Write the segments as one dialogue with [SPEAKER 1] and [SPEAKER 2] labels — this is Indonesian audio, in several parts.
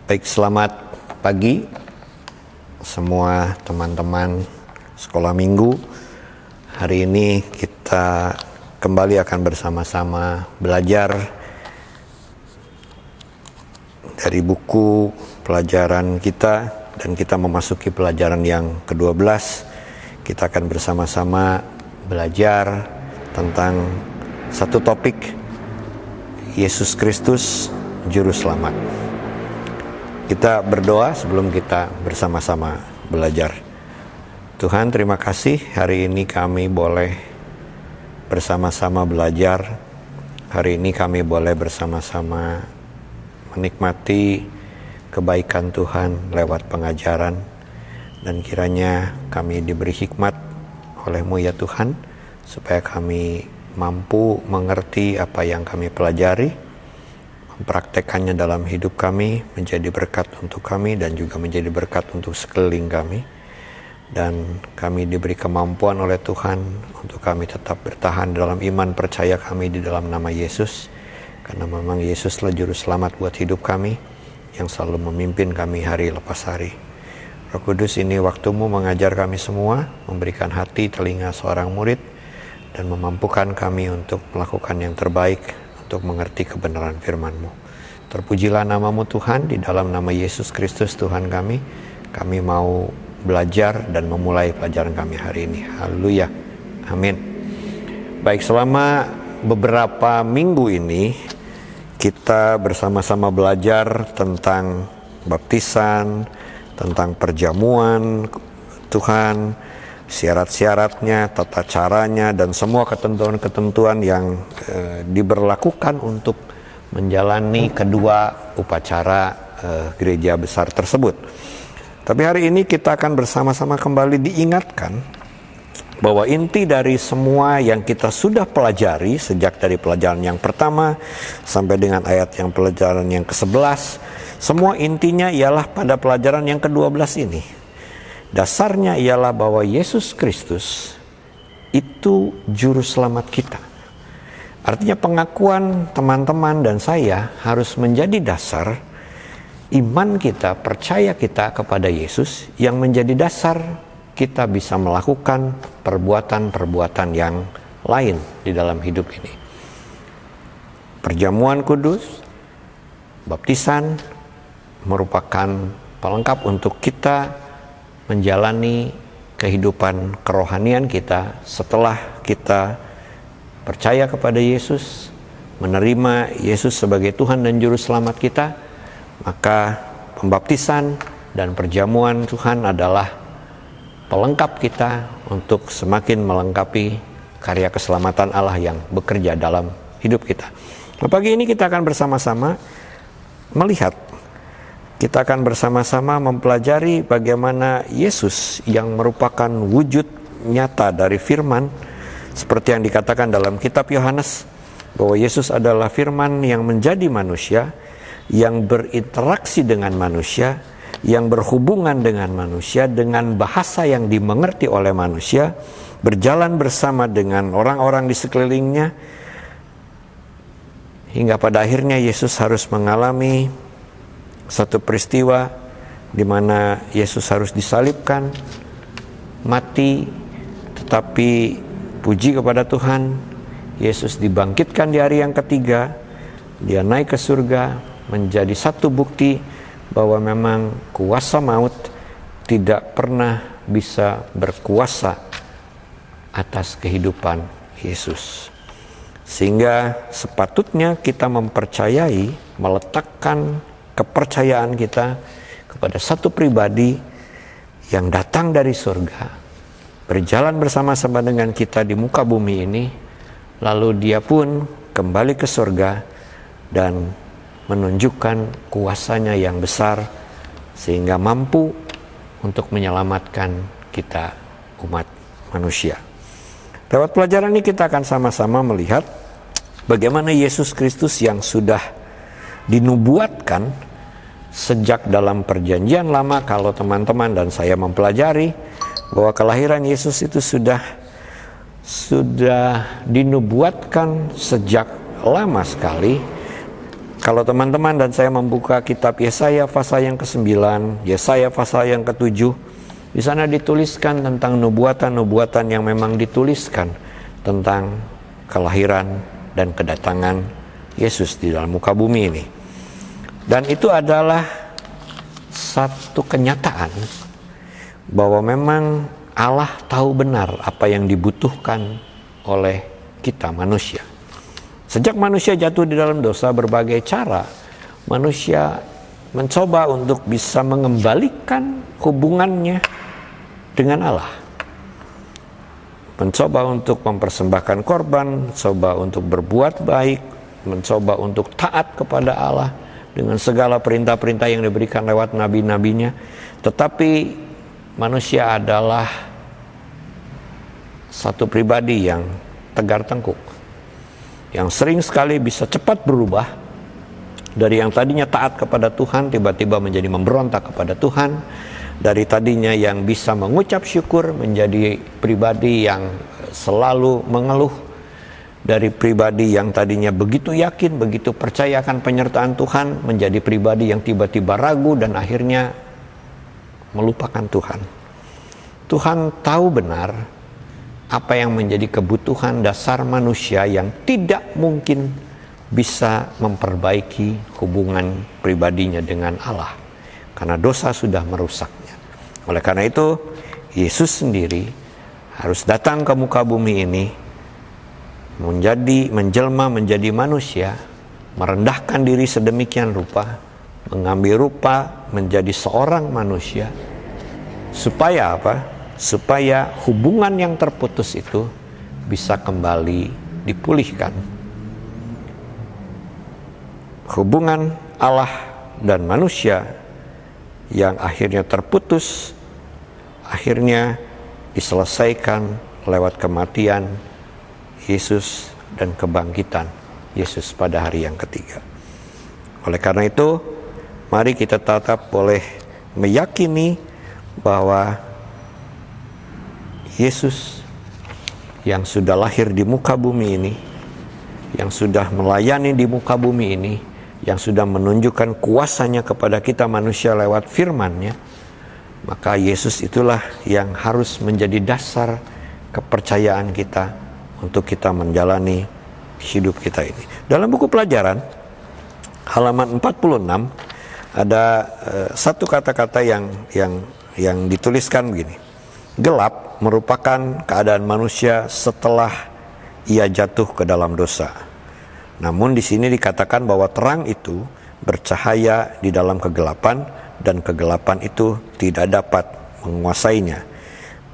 [SPEAKER 1] Baik, selamat pagi semua teman-teman sekolah minggu. Hari ini kita kembali akan bersama-sama belajar dari buku pelajaran kita, dan kita memasuki pelajaran yang ke-12. Kita akan bersama-sama belajar tentang satu topik, Yesus Kristus Juru Selamat. Kita berdoa sebelum kita bersama-sama belajar. Tuhan, terima kasih hari ini kami boleh bersama-sama belajar. Hari ini kami boleh bersama-sama menikmati kebaikan Tuhan lewat pengajaran. Dan kiranya kami diberi hikmat oleh-Mu ya Tuhan, supaya kami mampu mengerti apa yang kami pelajari, mempraktekannya dalam hidup kami, menjadi berkat untuk kami dan juga menjadi berkat untuk sekeliling kami. Dan kami diberi kemampuan oleh Tuhan untuk kami tetap bertahan dalam iman percaya kami di dalam nama Yesus, karena memang Yesuslah Juru Selamat buat hidup kami, yang selalu memimpin kami hari lepas hari. Roh Kudus, ini waktu-Mu mengajar kami semua, memberikan hati telinga seorang murid, dan memampukan kami untuk melakukan yang terbaik untuk mengerti kebenaran firman-Mu. Terpujilah nama-Mu Tuhan, di dalam nama Yesus Kristus Tuhan kami mau belajar dan memulai pelajaran kami hari ini. Haleluya, amin. Baik, selama beberapa minggu ini kita bersama-sama belajar tentang baptisan, tentang perjamuan Tuhan, syarat-syaratnya, tata caranya, dan semua ketentuan-ketentuan yang diberlakukan untuk menjalani kedua upacara gereja besar tersebut. Tapi hari ini kita akan bersama-sama kembali diingatkan bahwa inti dari semua yang kita sudah pelajari sejak dari pelajaran yang pertama sampai dengan ayat yang pelajaran yang ke-11, semua intinya ialah pada pelajaran yang ke-12 ini. Dasarnya ialah bahwa Yesus Kristus itu Juru Selamat kita. Artinya pengakuan teman-teman dan saya harus menjadi dasar iman kita, percaya kita kepada Yesus, yang menjadi dasar kita bisa melakukan perbuatan-perbuatan yang lain di dalam hidup ini. Perjamuan kudus, baptisan merupakan pelengkap untuk kita menjalani kehidupan kerohanian kita setelah kita percaya kepada Yesus, menerima Yesus sebagai Tuhan dan Juru Selamat kita. Maka pembaptisan dan perjamuan Tuhan adalah pelengkap kita untuk semakin melengkapi karya keselamatan Allah yang bekerja dalam hidup kita. Nah, pagi ini kita akan bersama-sama melihat, kita akan bersama-sama mempelajari bagaimana Yesus yang merupakan wujud nyata dari firman, seperti yang dikatakan dalam kitab Yohanes, bahwa Yesus adalah firman yang menjadi manusia, yang berinteraksi dengan manusia, yang berhubungan dengan manusia, dengan bahasa yang dimengerti oleh manusia, berjalan bersama dengan orang-orang di sekelilingnya, hingga pada akhirnya Yesus harus mengalami satu peristiwa di mana Yesus harus disalibkan, mati, tetapi puji kepada Tuhan, Yesus dibangkitkan di hari yang ketiga. Dia naik ke surga, menjadi satu bukti bahwa memang kuasa maut tidak pernah bisa berkuasa atas kehidupan Yesus. Sehingga sepatutnya kita mempercayai, meletakkan kepercayaan kita kepada satu pribadi yang datang dari surga, berjalan bersama-sama dengan kita di muka bumi ini, lalu dia pun kembali ke surga dan menunjukkan kuasanya yang besar, sehingga mampu untuk menyelamatkan kita umat manusia. Lewat pelajaran ini kita akan sama-sama melihat bagaimana Yesus Kristus yang sudah dinubuatkan sejak dalam perjanjian lama. Kalau teman-teman dan saya mempelajari bahwa kelahiran Yesus itu sudah dinubuatkan sejak lama sekali, Kalau teman-teman dan saya membuka kitab Yesaya pasal yang ke-9, Yesaya pasal yang ke-7, di sana dituliskan tentang nubuatan-nubuatan yang memang dituliskan tentang kelahiran dan kedatangan Yesus di dalam muka bumi ini. Dan itu adalah satu kenyataan bahwa memang Allah tahu benar apa yang dibutuhkan oleh kita manusia. Sejak manusia jatuh di dalam dosa, berbagai cara manusia mencoba untuk bisa mengembalikan hubungannya dengan Allah. Mencoba untuk mempersembahkan korban, mencoba untuk berbuat baik, mencoba untuk taat kepada Allah dengan segala perintah-perintah yang diberikan lewat nabi-nabinya. Tetapi manusia adalah satu pribadi yang tegar tengkuk, yang sering sekali bisa cepat berubah dari yang tadinya taat kepada Tuhan tiba-tiba menjadi memberontak kepada Tuhan, dari tadinya yang bisa mengucap syukur menjadi pribadi yang selalu mengeluh, dari pribadi yang tadinya begitu yakin, begitu percaya akan penyertaan Tuhan menjadi pribadi yang tiba-tiba ragu dan akhirnya melupakan Tuhan. Tuhan tahu benar apa yang menjadi kebutuhan dasar manusia yang tidak mungkin bisa memperbaiki hubungan pribadinya dengan Allah, karena dosa sudah merusaknya. Oleh karena itu, Yesus sendiri harus datang ke muka bumi ini, menjelma menjadi manusia, merendahkan diri sedemikian rupa, mengambil rupa menjadi seorang manusia, supaya apa? Supaya hubungan yang terputus itu bisa kembali dipulihkan. Hubungan Allah dan manusia yang akhirnya terputus, akhirnya diselesaikan lewat kematian Yesus dan kebangkitan Yesus pada hari yang ketiga. Oleh karena itu, mari kita tetap boleh meyakini bahwa Yesus yang sudah lahir di muka bumi ini, yang sudah melayani di muka bumi ini, yang sudah menunjukkan kuasanya kepada kita manusia lewat firman-Nya, maka Yesus itulah yang harus menjadi dasar kepercayaan kita untuk kita menjalani hidup kita ini. Dalam buku pelajaran halaman 46 ada satu kata-kata yang dituliskan begini. Gelap merupakan keadaan manusia setelah ia jatuh ke dalam dosa. Namun di sini dikatakan bahwa terang itu bercahaya di dalam kegelapan dan kegelapan itu tidak dapat menguasainya.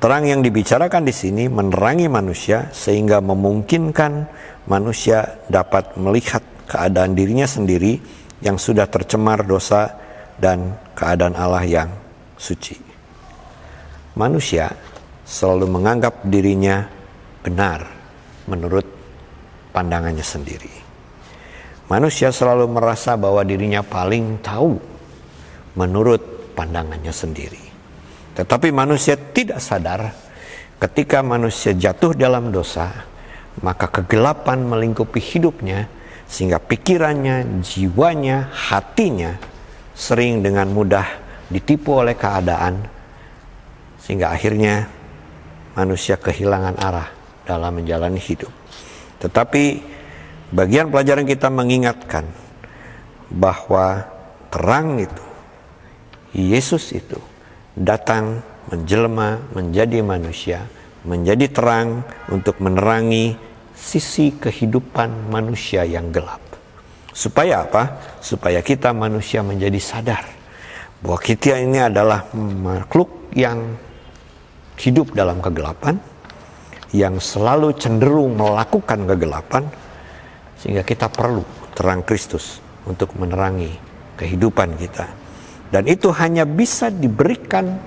[SPEAKER 1] Terang yang dibicarakan di sini menerangi manusia sehingga memungkinkan manusia dapat melihat keadaan dirinya sendiri yang sudah tercemar dosa dan keadaan Allah yang suci. Manusia selalu menganggap dirinya benar menurut pandangannya sendiri. Manusia selalu merasa bahwa dirinya paling tahu menurut pandangannya sendiri. Tetapi manusia tidak sadar ketika manusia jatuh dalam dosa, maka kegelapan melingkupi hidupnya sehingga pikirannya, jiwanya, hatinya sering dengan mudah ditipu oleh keadaan, sehingga akhirnya manusia kehilangan arah dalam menjalani hidup. Tetapi bagian pelajaran kita mengingatkan bahwa terang itu, Yesus itu datang menjelma menjadi manusia, menjadi terang untuk menerangi sisi kehidupan manusia yang gelap. Supaya apa? Supaya kita manusia menjadi sadar bahwa kita ini adalah makhluk yang hidup dalam kegelapan, yang selalu cenderung melakukan kegelapan, sehingga kita perlu terang Kristus untuk menerangi kehidupan kita. Dan itu hanya bisa diberikan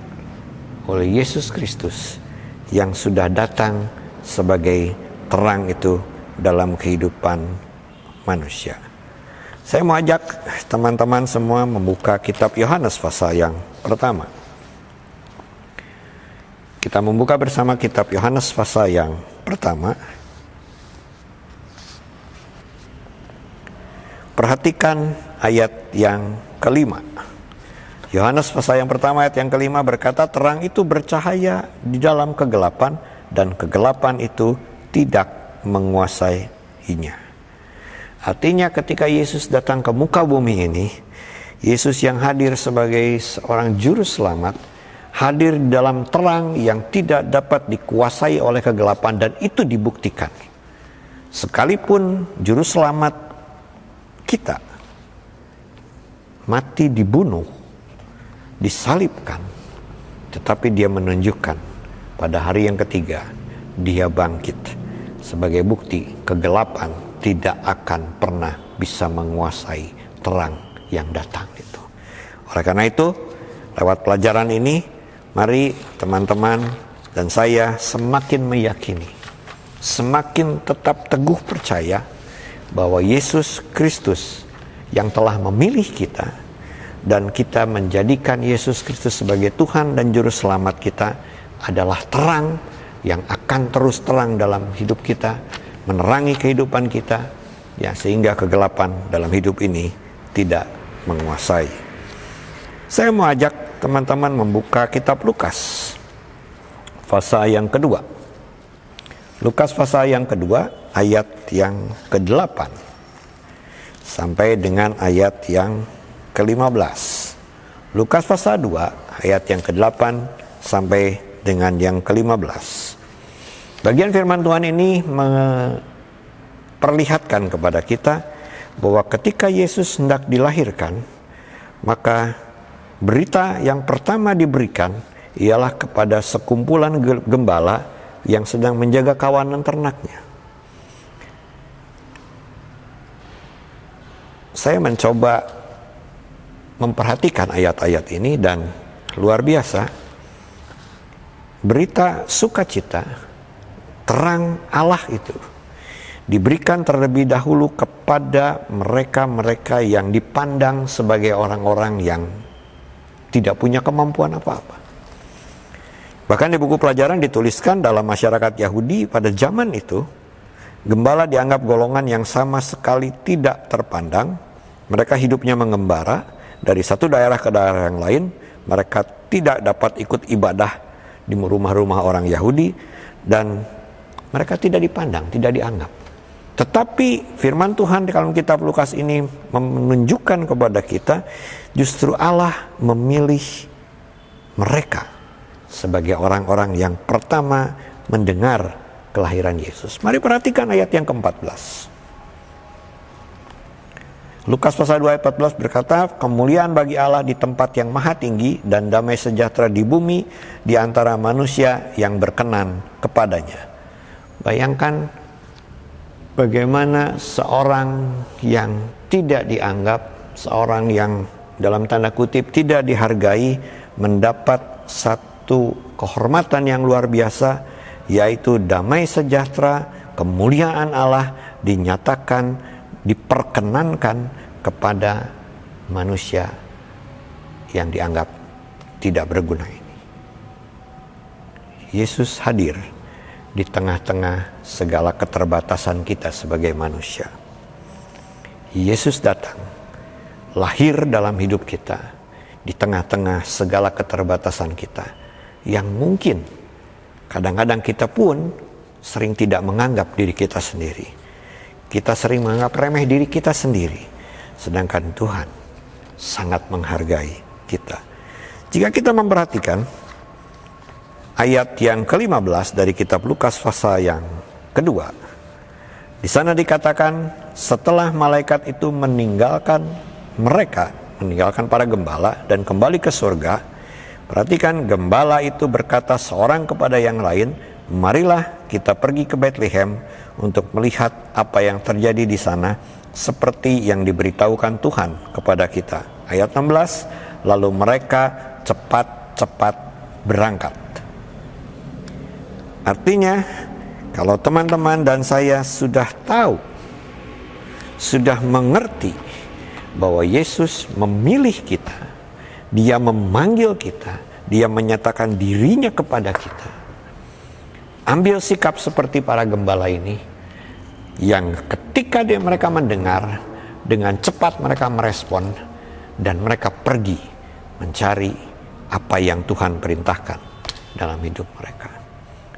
[SPEAKER 1] oleh Yesus Kristus yang sudah datang sebagai terang itu dalam kehidupan manusia. Saya mau ajak teman-teman semua membuka kitab Yohanes pasal yang pertama. Kita membuka bersama kitab Yohanes pasal yang pertama. Perhatikan ayat yang kelima. Yohanes pasal yang pertama ayat yang kelima berkata, terang itu bercahaya di dalam kegelapan, dan kegelapan itu tidak menguasainya. Artinya ketika Yesus datang ke muka bumi ini, Yesus yang hadir sebagai seorang juru selamat, hadir di dalam terang yang tidak dapat dikuasai oleh kegelapan, dan itu dibuktikan. Sekalipun juru selamat kita mati dibunuh, disalibkan, tetapi dia menunjukkan pada hari yang ketiga dia bangkit sebagai bukti kegelapan tidak akan pernah bisa menguasai terang yang datang itu. Oleh karena itu, lewat pelajaran ini, mari teman-teman dan saya semakin meyakini, semakin tetap teguh percaya bahwa Yesus Kristus yang telah memilih kita, dan kita menjadikan Yesus Kristus sebagai Tuhan dan Juru Selamat kita, adalah terang yang akan terus terang dalam hidup kita, menerangi kehidupan kita, ya, sehingga kegelapan dalam hidup ini tidak menguasai. Saya mau ajak teman-teman membuka kitab Lukas pasal yang kedua. Lukas pasal yang kedua ayat yang ke-8 sampai dengan ayat yang ke-15. Lukas pasal 2 ayat yang ke-8 sampai dengan yang ke-15. Bagian firman Tuhan ini memperlihatkan kepada kita bahwa ketika Yesus hendak dilahirkan, maka berita yang pertama diberikan ialah kepada sekumpulan gembala yang sedang menjaga kawanan ternaknya. Saya mencoba memperhatikan ayat-ayat ini, dan luar biasa, berita sukacita, terang Allah itu diberikan terlebih dahulu kepada mereka-mereka yang dipandang sebagai orang-orang yang tidak punya kemampuan apa-apa. Bahkan di buku pelajaran dituliskan dalam masyarakat Yahudi pada zaman itu, gembala dianggap golongan yang sama sekali tidak terpandang. Mereka hidupnya mengembara dari satu daerah ke daerah yang lain. Mereka tidak dapat ikut ibadah di rumah-rumah orang Yahudi, dan mereka tidak dipandang, tidak dianggap. Tetapi firman Tuhan di dalam kitab Lukas ini menunjukkan kepada kita justru Allah memilih mereka sebagai orang-orang yang pertama mendengar kelahiran Yesus. Mari perhatikan ayat yang ke-14. Lukas pasal 2 ayat 14 berkata, kemuliaan bagi Allah di tempat yang maha tinggi, dan damai sejahtera di bumi di antara manusia yang berkenan kepadanya. Bayangkan bagaimana seorang yang tidak dianggap, seorang yang dalam tanda kutip tidak dihargai, mendapat satu kehormatan yang luar biasa, yaitu damai sejahtera, kemuliaan Allah dinyatakan, diperkenankan kepada manusia yang dianggap tidak berguna ini. Yesus hadir di tengah-tengah segala keterbatasan kita sebagai manusia. Yesus datang, lahir dalam hidup kita di tengah-tengah segala keterbatasan kita, yang mungkin kadang-kadang kita pun sering tidak menganggap diri kita sendiri. Kita sering menganggap remeh diri kita sendiri, sedangkan Tuhan sangat menghargai kita. Jika kita memperhatikan ayat yang ke-15 dari kitab Lukas pasal yang kedua, di sana dikatakan setelah malaikat itu meninggalkan para gembala dan kembali ke surga. Perhatikan, gembala itu berkata seorang kepada yang lain, marilah kita pergi ke Bethlehem untuk melihat apa yang terjadi di sana, seperti yang diberitahukan Tuhan kepada kita. Ayat 16, lalu mereka cepat-cepat berangkat. Artinya, kalau teman-teman dan saya sudah tahu, sudah mengerti bahwa Yesus memilih kita, Dia memanggil kita, Dia menyatakan dirinya kepada kita, ambil sikap seperti para gembala ini, yang ketika mereka mendengar dengan cepat mereka merespon dan mereka pergi mencari apa yang Tuhan perintahkan dalam hidup mereka.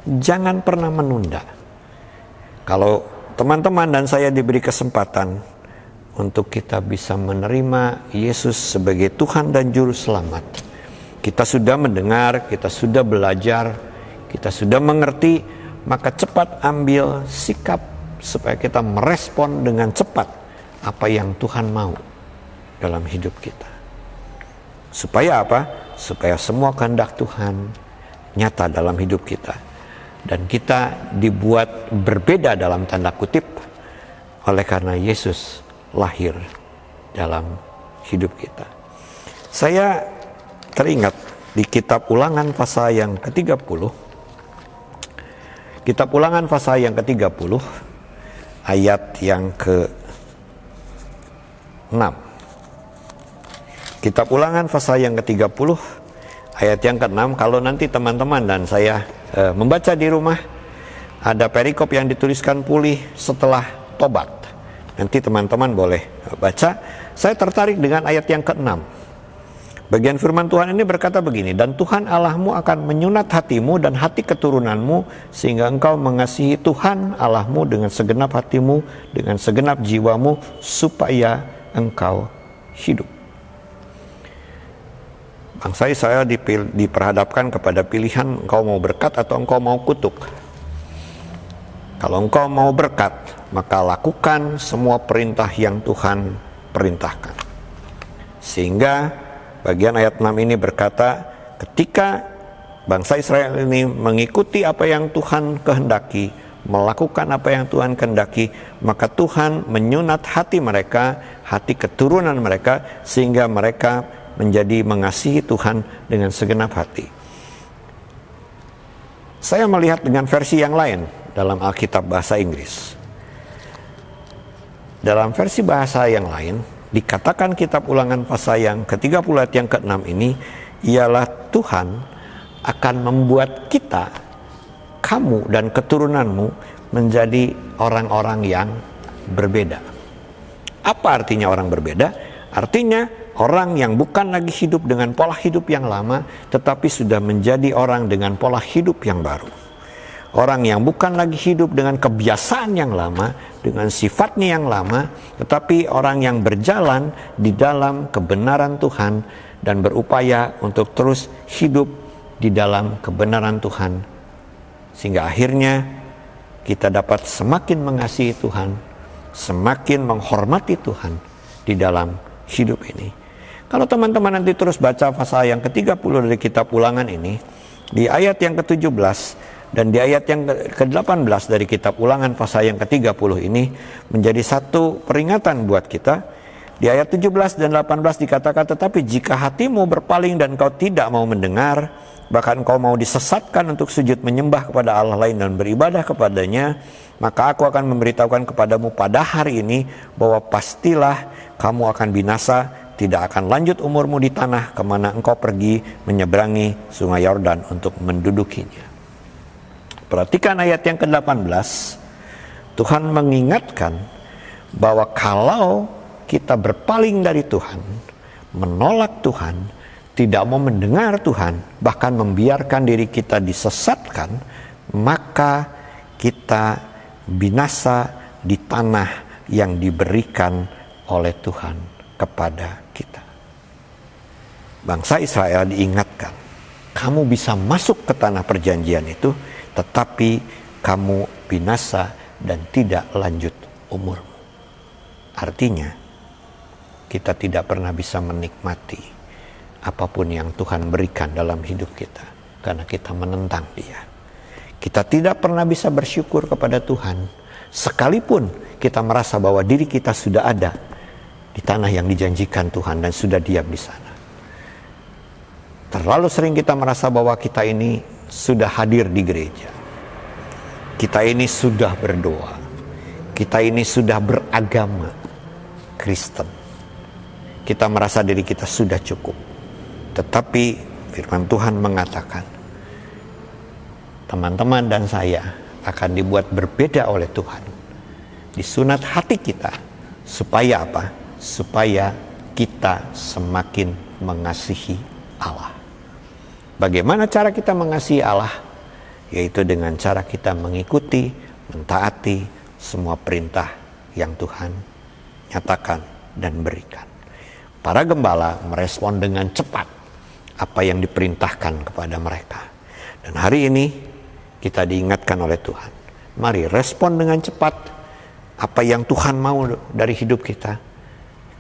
[SPEAKER 1] Jangan pernah menunda. Kalau teman-teman dan saya diberi kesempatan untuk kita bisa menerima Yesus sebagai Tuhan dan Juru Selamat, kita sudah mendengar, kita sudah belajar, kita sudah mengerti, maka cepat ambil sikap supaya kita merespon dengan cepat apa yang Tuhan mau dalam hidup kita. Supaya apa? Supaya semua kehendak Tuhan nyata dalam hidup kita. Dan kita dibuat berbeda dalam tanda kutip oleh karena Yesus lahir dalam hidup kita. Saya teringat di kitab Ulangan pasal yang ke-30. Kitab Ulangan pasal yang ke-30 ayat yang ke-6. Kitab Ulangan pasal yang ke-30 ayat yang ke-6. Kalau nanti teman-teman dan saya membaca di rumah, ada perikop yang dituliskan pulih setelah tobat. Nanti teman-teman boleh baca. Saya tertarik dengan ayat yang ke-6. Bagian firman Tuhan ini berkata begini, dan Tuhan Allahmu akan menyunat hatimu dan hati keturunanmu, sehingga engkau mengasihi Tuhan Allahmu dengan segenap hatimu, dengan segenap jiwamu, supaya engkau hidup. Bangsa Israel diperhadapkan kepada pilihan, engkau mau berkat atau engkau mau kutuk. Kalau engkau mau berkat, maka lakukan semua perintah yang Tuhan perintahkan. Sehingga bagian ayat 6 ini berkata, ketika bangsa Israel ini mengikuti apa yang Tuhan kehendaki, melakukan apa yang Tuhan kehendaki, maka Tuhan menyunat hati mereka, hati keturunan mereka, sehingga mereka menjadi mengasihi Tuhan dengan segenap hati. Saya melihat dengan versi yang lain dalam Alkitab bahasa Inggris. Dalam versi bahasa yang lain, dikatakan kitab Ulangan pasal yang ke-30 ayat yang ke-6 ini, ialah Tuhan akan membuat kita, kamu dan keturunanmu, menjadi orang-orang yang berbeda. Apa artinya orang berbeda? Artinya orang yang bukan lagi hidup dengan pola hidup yang lama, tetapi sudah menjadi orang dengan pola hidup yang baru. Orang yang bukan lagi hidup dengan kebiasaan yang lama, dengan sifatnya yang lama, tetapi orang yang berjalan di dalam kebenaran Tuhan dan berupaya untuk terus hidup di dalam kebenaran Tuhan. Sehingga akhirnya kita dapat semakin mengasihi Tuhan, semakin menghormati Tuhan di dalam hidup ini. Kalau teman-teman nanti terus baca pasal yang ke-30 dari kitab Ulangan ini, di ayat yang ke-17 dan di ayat yang ke-18 dari kitab Ulangan pasal yang ke-30 ini menjadi satu peringatan buat kita. Di ayat 17 dan 18 dikatakan, tetapi jika hatimu berpaling dan kau tidak mau mendengar, bahkan kau mau disesatkan untuk sujud menyembah kepada Allah lain dan beribadah kepadanya, maka aku akan memberitahukan kepadamu pada hari ini bahwa pastilah kamu akan binasa, tidak akan lanjut umurmu di tanah kemana engkau pergi menyeberangi sungai Yordan untuk mendudukinya. Perhatikan ayat yang ke-18, Tuhan mengingatkan bahwa kalau kita berpaling dari Tuhan, menolak Tuhan, tidak mau mendengar Tuhan, bahkan membiarkan diri kita disesatkan, maka kita binasa di tanah yang diberikan oleh Tuhan kepada kita. Bangsa Israel diingatkan, kamu bisa masuk ke tanah perjanjian itu, tetapi kamu binasa dan tidak lanjut umurmu. Artinya, kita tidak pernah bisa menikmati apapun yang Tuhan berikan dalam hidup kita, karena kita menentang Dia. Kita tidak pernah bisa bersyukur kepada Tuhan, sekalipun kita merasa bahwa diri kita sudah ada di tanah yang dijanjikan Tuhan dan sudah diam di sana. Terlalu sering kita merasa bahwa kita ini sudah hadir di gereja, kita ini sudah berdoa, kita ini sudah beragama Kristen, kita merasa diri kita sudah cukup. Tetapi firman Tuhan mengatakan, teman-teman dan saya akan dibuat berbeda oleh Tuhan, disunat hati kita, supaya apa? supaya kita semakin mengasihi Allah. Bagaimana cara kita mengasihi Allah? Yaitu dengan cara kita mengikuti, mentaati semua perintah yang Tuhan nyatakan dan berikan. Para gembala merespon dengan cepat apa yang diperintahkan kepada mereka. Dan hari ini kita diingatkan oleh Tuhan. Mari respon dengan cepat apa yang Tuhan mau dari hidup kita.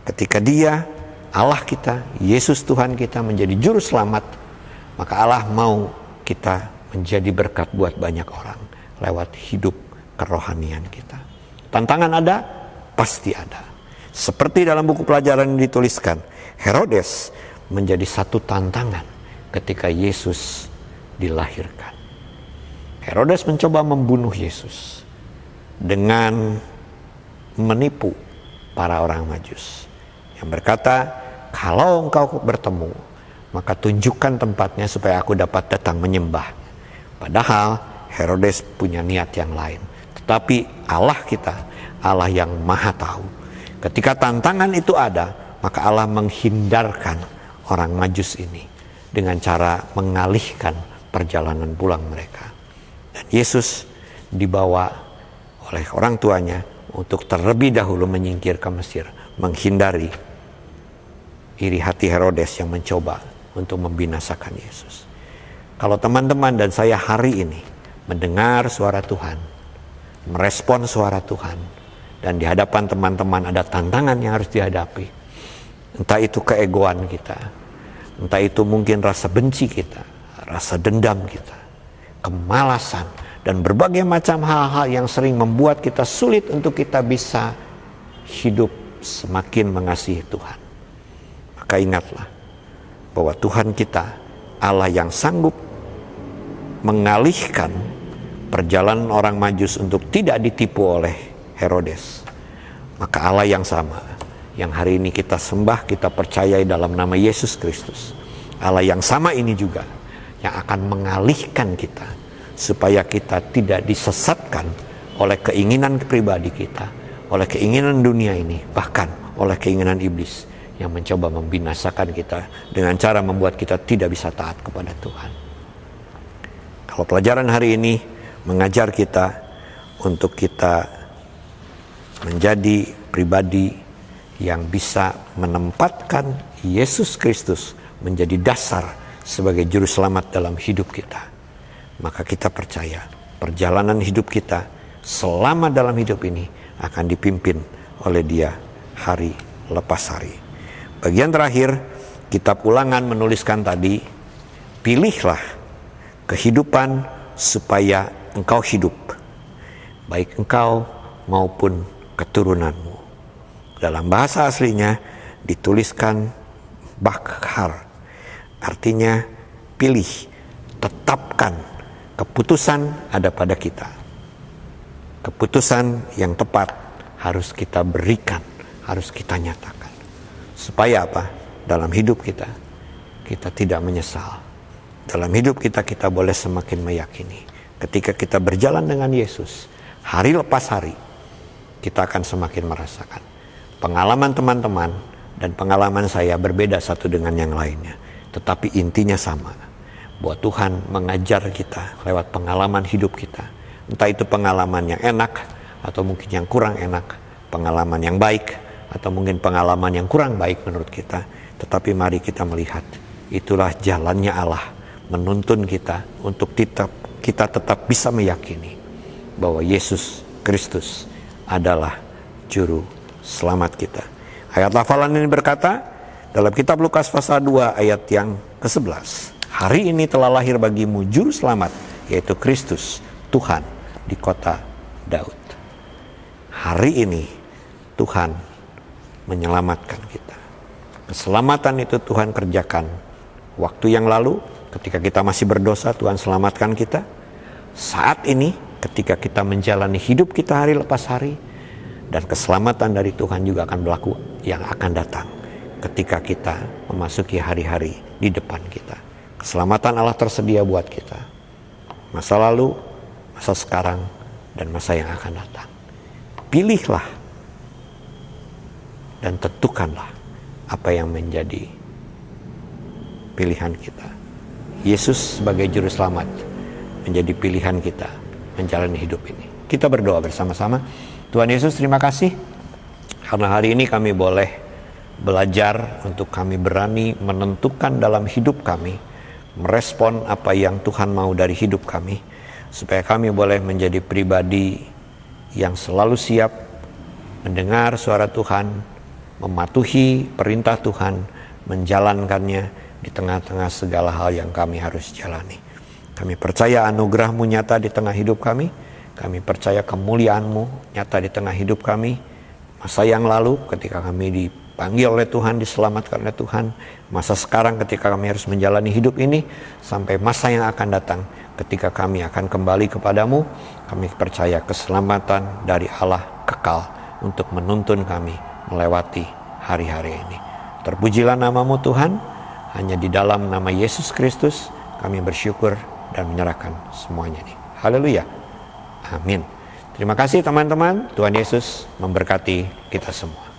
[SPEAKER 1] Ketika Dia, Allah kita, Yesus Tuhan kita menjadi juru selamat, maka Allah mau kita menjadi berkat buat banyak orang lewat hidup kerohanian kita. Tantangan ada? Pasti ada. Seperti dalam buku pelajaran yang dituliskan, Herodes menjadi satu tantangan ketika Yesus dilahirkan. Herodes mencoba membunuh Yesus dengan menipu para orang Majus yang berkata, kalau engkau bertemu, maka tunjukkan tempatnya supaya aku dapat datang menyembah. Padahal Herodes punya niat yang lain. Tetapi Allah kita, Allah yang maha tahu. Ketika tantangan itu ada, maka Allah menghindarkan orang Majus ini dengan cara mengalihkan perjalanan pulang mereka. Dan Yesus dibawa oleh orang tuanya untuk terlebih dahulu menyingkir ke Mesir, menghindari iri hati Herodes yang mencoba untuk membinasakan Yesus. Kalau teman-teman dan saya hari ini mendengar suara Tuhan, merespon suara Tuhan, dan di hadapan teman-teman ada tantangan yang harus dihadapi, entah itu keegoan kita, entah itu mungkin rasa benci kita, rasa dendam kita, kemalasan, dan berbagai macam hal-hal yang sering membuat kita sulit untuk kita bisa hidup semakin mengasihi Tuhan. Maka ingatlah bahwa Tuhan kita Allah yang sanggup mengalihkan perjalanan orang Majus untuk tidak ditipu oleh Herodes. Maka Allah yang sama yang hari ini kita sembah, kita percayai dalam nama Yesus Kristus, Allah yang sama ini juga yang akan mengalihkan kita supaya kita tidak disesatkan oleh keinginan pribadi kita, oleh keinginan dunia ini, bahkan oleh keinginan iblis yang mencoba membinasakan kita dengan cara membuat kita tidak bisa taat kepada Tuhan. Kalau pelajaran hari ini mengajar kita untuk kita menjadi pribadi yang bisa menempatkan Yesus Kristus menjadi dasar sebagai juru selamat dalam hidup kita, maka kita percaya perjalanan hidup kita selama dalam hidup ini akan dipimpin oleh Dia hari lepas hari. Bagian terakhir, kitab Ulangan menuliskan tadi, pilihlah kehidupan supaya engkau hidup, baik engkau maupun keturunanmu. Dalam bahasa aslinya dituliskan bakhar, artinya pilih, tetapkan, keputusan ada pada kita. Keputusan yang tepat harus kita berikan, harus kita nyatakan. Supaya apa? Dalam hidup kita, kita tidak menyesal. Dalam hidup kita, kita boleh semakin meyakini. Ketika kita berjalan dengan Yesus, hari lepas hari, kita akan semakin merasakan. Pengalaman teman-teman dan pengalaman saya berbeda satu dengan yang lainnya. Tetapi intinya sama. Bahwa Tuhan mengajar kita lewat pengalaman hidup kita. Entah itu pengalaman yang enak atau mungkin yang kurang enak. Pengalaman yang baik atau mungkin pengalaman yang kurang baik menurut kita. Tetapi mari kita melihat, itulah jalannya Allah menuntun kita untuk kita tetap bisa meyakini bahwa Yesus Kristus adalah juru selamat kita. Ayat hafalan ini berkata dalam kitab Lukas pasal 2 ayat yang ke-11. Hari ini telah lahir bagimu juru selamat, yaitu Kristus Tuhan di kota Daud. Hari ini Tuhan menyelamatkan kita. Keselamatan itu Tuhan kerjakan waktu yang lalu ketika kita masih berdosa, Tuhan selamatkan kita. Saat ini ketika kita menjalani hidup kita hari lepas hari, dan keselamatan dari Tuhan juga akan berlaku yang akan datang ketika kita memasuki hari-hari di depan kita. Keselamatan Allah tersedia buat kita, masa lalu, masa sekarang, dan masa yang akan datang. Pilihlah dan tentukanlah apa yang menjadi pilihan kita. Yesus sebagai juru selamat menjadi pilihan kita menjalani hidup ini. Kita berdoa bersama-sama. Tuhan Yesus, terima kasih karena hari ini kami boleh belajar untuk kami berani menentukan dalam hidup kami, merespon apa yang Tuhan mau dari hidup kami, supaya kami boleh menjadi pribadi yang selalu siap mendengar suara Tuhan, mematuhi perintah Tuhan, menjalankannya di tengah-tengah segala hal yang kami harus jalani. Kami percaya anugerah-Mu nyata di tengah hidup kami. Kami percaya kemuliaan-Mu nyata di tengah hidup kami. Masa yang lalu ketika kami dipanggil oleh Tuhan, diselamatkan oleh Tuhan. Masa sekarang ketika kami harus menjalani hidup ini. Sampai masa yang akan datang ketika kami akan kembali kepadamu. Kami percaya keselamatan dari Allah kekal untuk menuntun kami melewati hari-hari ini. Terpujilah nama-Mu Tuhan. Hanya di dalam nama Yesus Kristus kami bersyukur dan menyerahkan semuanya ini. Haleluya. Amin. Terima kasih teman-teman. Tuhan Yesus memberkati kita semua.